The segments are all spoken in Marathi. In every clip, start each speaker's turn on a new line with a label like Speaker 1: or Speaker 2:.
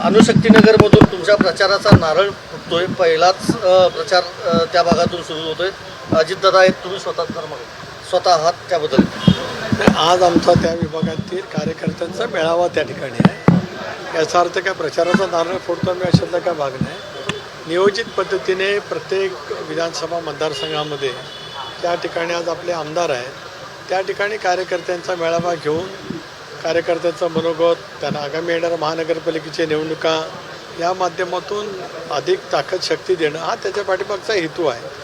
Speaker 1: अणुशक्तीनगरमधून तुमच्या प्रचाराचा नारळ फुटतोय, पहिलाच प्रचार त्या भागातून सुरू होतोय. अजितदादा आहेत, तुम्ही स्वतः आहात, त्याबद्दल
Speaker 2: आज आमचा त्या विभागातील कार्यकर्त्यांचा मेळावा त्या ठिकाणी आहे. याचा अर्थ काय प्रचाराचा नारळ फोडतो मी अशातला काय भाग नाही. नियोजित पद्धतीने प्रत्येक विधानसभा मतदारसंघामध्ये त्या ठिकाणी आज आपले आमदार आहेत, त्या ठिकाणी कार्यकर्त्यांचा मेळावा घेऊन कार्यकर्त्यांचं मनोगत, त्यांना आगामी येणाऱ्या महानगरपालिकेच्या निवडणुका या माध्यमातून अधिक ताकद शक्ती देणं हा त्याच्या पाठीमागचा हेतू आहे.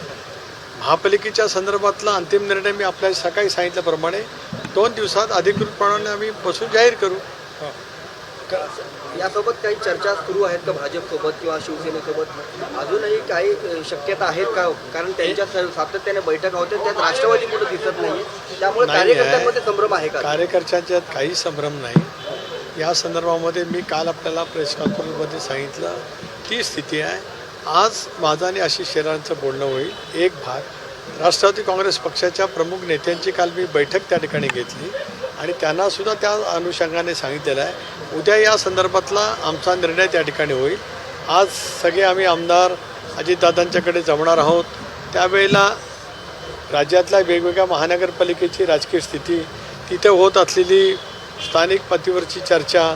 Speaker 2: महापालिकेच्या संदर्भातला अंतिम निर्णय मी आपल्याला सकाळी सांगितल्याप्रमाणे 2 दिवसात अधिकृतपणाने आम्ही बसून जाहीर करू.
Speaker 1: यासोबत काही चर्चा सुरू आहेत का भाजपसोबत किंवा शिवसेनेसोबत? अजूनही काही शक्यता आहेत का? कारण त्यांच्या सातत्याने बैठक होते, त्यात राष्ट्रवादी कुठं दिसत नाही, त्यामुळे कार्यकर्त्यांमध्ये संभ्रम आहे का?
Speaker 2: कार्यकर्त्यांच्यात काही संभ्रम नाही. या संदर्भामध्ये मी काल आपल्याला प्रेस कॉन्फरन्समध्ये सांगितलं ती स्थिती आहे. आज माझं आणि आशिष शेलारांचं बोलणं होईल. एक भाग राष्ट्रवादी काँग्रेस पक्षाच्या प्रमुख नेत्यांची काल मी बैठक त्या ठिकाणी घेतली आणि त्यांनासुद्धा त्या अनुषंगाने सांगितलेलं आहे उद्या या संदर्भातला आमचा निर्णय त्या ठिकाणी होईल. आज सगळे आम्ही आमदार अजितदादांच्याकडे जमणार आहोत. त्यावेळेला राज्यातल्या वेगवेगळ्या महानगरपालिकेची राजकीय स्थिती, तिथे होत असलेली स्थानिक पातळीवरची चर्चा,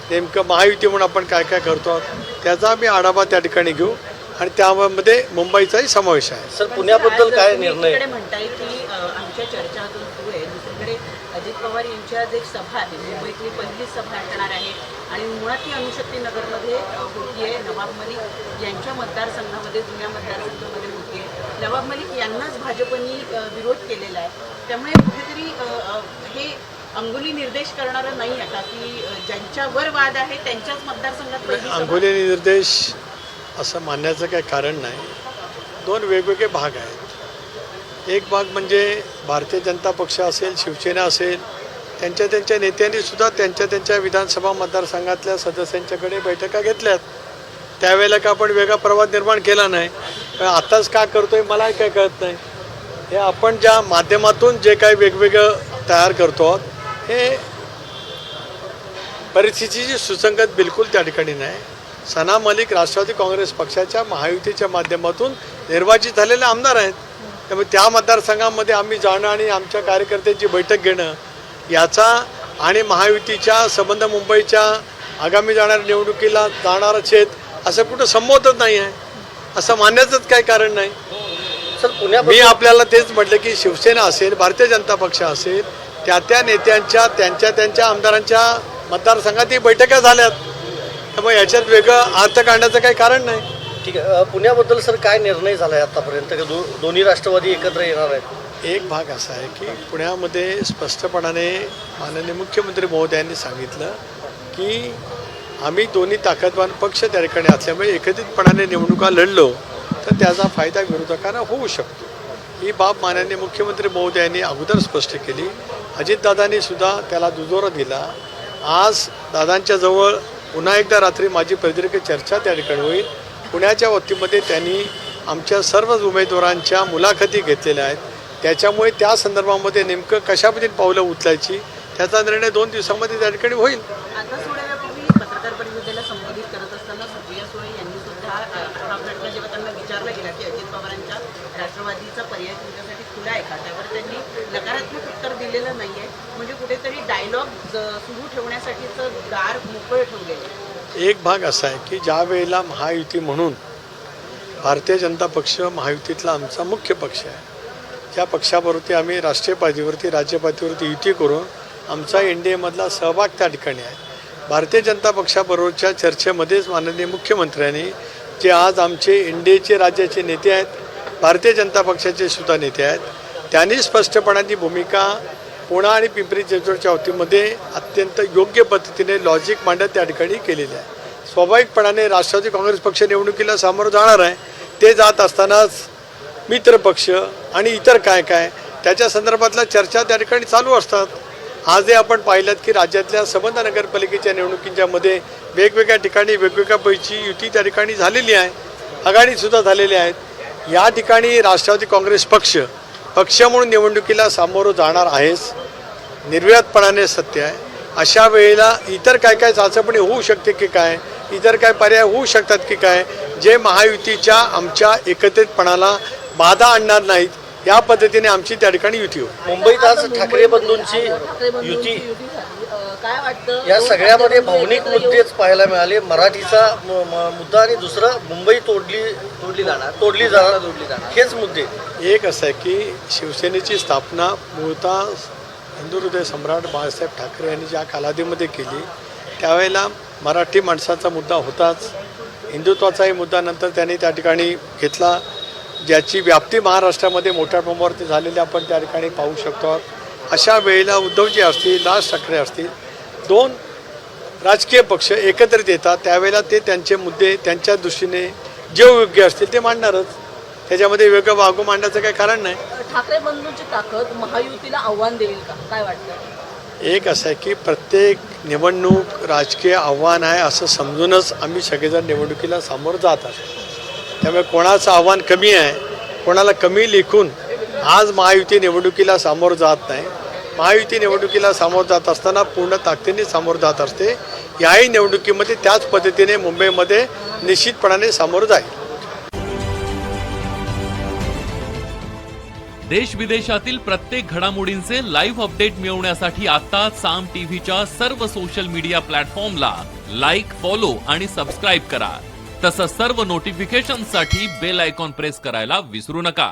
Speaker 2: नेमकं महायुती म्हणून आपण काय काय करतो त्याचा आम्ही आढावा त्या ठिकाणी घेऊ आणि त्यामध्ये मुंबईचाही समावेश आहे.
Speaker 1: सर, पुण्याबद्दल काय निर्णय
Speaker 3: म्हणताय की आमच्या चर्चा अजून सुरू आहे. दुसरीकडे अजित पवार यांची आज एक सभा आहे, मुंबईतली पहिली सभा असणार आहे आणि मुळात ती अणुशक्तीनगरमध्ये होती आहे. नवाब मलिक यांच्या मतदारसंघामध्ये, जुन्या मतदारसंघामध्ये होती आहे. नवाब मलिक यांनाच भाजपनी विरोध केलेला आहे. त्यामुळे कुठेतरी हे अंगुली निर्देश करणारं नाही आहे का की ज्यांच्यावर वाद आहे त्यांच्याच मतदारसंघात
Speaker 2: अंगुली निर्देश असं मानण्याचं काही कारण नाही. 2 वेगवेगळे भाग आहेत. एक भाग म्हणजे भारतीय जनता पक्ष असेल, शिवसेना असेल, त्यांच्या नेत्यांनीसुद्धा त्यांच्या विधानसभा मतदारसंघातल्या सदस्यांच्याकडे बैठका घेतल्यात. त्यावेळेला का आपण वेगळा प्रवाद निर्माण केला नाही. आत्ताच का करतोय मला काय कळत नाही. हे आपण ज्या माध्यमातून जे काही वेगवेगळं तयार करतो हे परिस्थितीची सुसंगत बिलकुल त्या ठिकाणी नाही. सना मलिक राष्ट्रवादी काँग्रेस पक्षाच्या महायुतीच्या माध्यमातून निर्वाचित झालेले आमदार आहेत. त्यामुळे त्या मतदारसंघामध्ये आम्ही जाणं आणि आमच्या कार्यकर्त्यांची बैठक घेणं याचा आणि महायुतीच्या संबंध मुंबईच्या आगामी जाणाऱ्या निवडणुकीला जाणारं शेत असं कुठं संबोधत नाही आहे, असं मानण्याचंच काही कारण नाही.
Speaker 1: सर,
Speaker 2: मी आपल्याला तेच म्हटलं की शिवसेना असेल, भारतीय जनता पक्ष असेल, त्या नेत्यांच्या त्यांच्या आमदारांच्या मतदारसंघातही बैठका झाल्यात. त्यामुळे याच्यात वेगळं अर्थ काढण्याचं काही कारण नाही.
Speaker 1: ठीक आहे. पुण्याबद्दल सर काय निर्णय झाला आहे आतापर्यंत? दोन्ही राष्ट्रवादी एकत्र येणार आहेत?
Speaker 2: एक भाग असा आहे की पुण्यामध्ये स्पष्टपणाने माननीय मुख्यमंत्री महोदयांनी सांगितलं की आम्ही दोन्ही ताकदवान पक्ष त्या ठिकाणी असल्यामुळे एकत्रितपणाने निवडणुका लढलो तर त्याचा फायदा विरोधकांना होऊ शकतो. ही बाब माननीय मुख्यमंत्री महोदयांनी अगोदर स्पष्ट केली. अजितदादांनी सुद्धा त्याला दुजोरा दिला. आज दादांच्या जवळ पुन्हा एकदा रात्री माझी प्रदीर्घ चर्चा त्या ठिकाणी होईल. पुण्याच्या वतीमध्ये त्यांनी आमच्या सर्व उमेदवारांच्या मुलाखती घेतलेल्या आहेत. त्याच्यामुळे त्या संदर्भामध्ये नेमकं कशा पद्धतीने पावलं उचलायची त्याचा निर्णय 2 दिवसामध्ये त्या ठिकाणी होईल.
Speaker 3: आता थोड्या वेळापूर्वी पत्रकार परिषदेला संबोधित करत असताना सुप्रिया सुळे यांनी सुद्धा हा प्रश्न जेव्हा त्यांना विचारला गेला की अजित पवारांच्या राष्ट्रवादीचा पर्याय तुमच्यासाठी खुला आहे का, त्यावर त्यांनी नकारात्मक उत्तर दिलेलं नाही आहे. म्हणजे कुठेतरी डायलॉग सुरू ठेवण्यासाठीचं दार मोकळं ठेवलेलं आहे.
Speaker 2: एक भाग असा आहे की ज्या वेळेला महायुती म्हणून भारतीय जनता पक्ष महायुतीतला आमचा मुख्य पक्ष आहे, ज्या पक्षाबरोबर आम्ही राष्ट्रीय पातळीवरती राज्य पातळीवरती युती करून आमचा NDAमधला सहभाग त्या ठिकाणी आहे. भारतीय जनता पक्षाबरोबरच्या चर्चेमध्येच माननीय मुख्यमंत्र्यांनी जे आज आमचे NDAचे राज्याचे नेते आहेत, भारतीय जनता पक्षाचे सुद्धा नेते आहेत, त्यांनी स्पष्टपणाची भूमिका पुणे आणि पिंपरी चिंचवडच्या वतीमध्ये अत्यंत योग्य पद्धतीने लॉजिक मांडत त्या ठिकाणी केलेले आहे. स्वाभाविकपणाने राष्ट्रवादी काँग्रेस पक्ष निवडणुकीला सामोरं जाणार आहे. ते जात असतानाच मित्रपक्ष आणि इतर काय त्याच्या संदर्भातल्या चर्चा त्या ठिकाणी चालू असतात. आजही आपण पाहिलं की राज्यातल्या संबंध नगरपालिकेच्या निवडणुकींच्यामध्ये वेगवेगळ्या ठिकाणी वेगवेगळ्या पैकी युती त्या ठिकाणी झालेली आहे, आघाडीसुद्धा झालेली आहेत. या ठिकाणी राष्ट्रवादी काँग्रेस पक्ष म्हणून निवडणुकीला सामोरं जाणार आहेच, निर्विवादपणाने सत्य आहे. अशा वेळेला इतर काय चाचपणी होऊ शकते की काय इतर काय पर्याय होऊ शकतात की काय, जे महायुतीच्या आमच्या एकत्रितपणाला बाधा आणणार नाहीत या पद्धतीने आमची त्या ठिकाणी युती होईल.
Speaker 4: मुंबईत आज ठाकरे बंधूंची युती,
Speaker 3: काय वाटतं
Speaker 4: या सगळ्यामध्ये भावनिक मुद्देच पाहायला मिळाले. मराठीचा मुद्दा आणि दुसरं मुंबई तोडली जाणार हेच मुद्दे.
Speaker 2: एक असं आहे की शिवसेनेची स्थापना मूळतः हिंदू हृदय सम्राट बाळासाहेब ठाकरे यांनी ज्या कालावधीमध्ये केली त्यावेळेला मराठी माणसाचा मुद्दा होताच, हिंदुत्वाचाही मुद्दा नंतर त्यांनी त्या ठिकाणी घेतला, ज्याची व्याप्ती महाराष्ट्रामध्ये मोठ्या प्रमाणावरती झालेली आपण त्या ठिकाणी पाहू शकतो. अशा वेळेला उद्धवजी असतील, राज ठाकरे असतील, दोन राजकीय पक्ष एकत्रित येतात त्यावेळेला ते त्यांचे मुद्दे त्यांच्या दृष्टीने जे योग्य असतील ते मांडणारच, त्याच्यामध्ये वेगळं वागू मांडण्याचं काही कारण नाही.
Speaker 3: ठाकरे बंधूंची ताकद महायुतीला आव्हान देईल का, काय वाटतं?
Speaker 2: एक असं आहे की प्रत्येक निवडणूक राजकीय आव्हान आहे असं समजूनच आम्ही सगळेजण निवडणुकीला सामोरं जात असतो. त्यामुळे कोणाचं आव्हान कमी आहे, कोणाला कमी लेखून आज महायुती निवडणुकीला सामोरं जात नाही. महायुती निवडणुकीला सामोरं जात असताना पूर्ण ताकदीने सामोरं जात असते. याही निवडणुकीमध्ये त्याच पद्धतीने मुंबईमध्ये निश्चितपणाने सामोरं जाईल.
Speaker 5: देश विदेशातील प्रत्येक घडामोडींचे लाईव्ह अपडेट मिळवण्यासाठी आता साम टीव्हीच्या सर्व सोशल मीडिया प्लॅटफॉर्मला लाईक, फॉलो आणि सबस्क्राईब करा. तसंच सर्व नोटिफिकेशनसाठी बेल आयकॉन प्रेस करायला विसरू नका.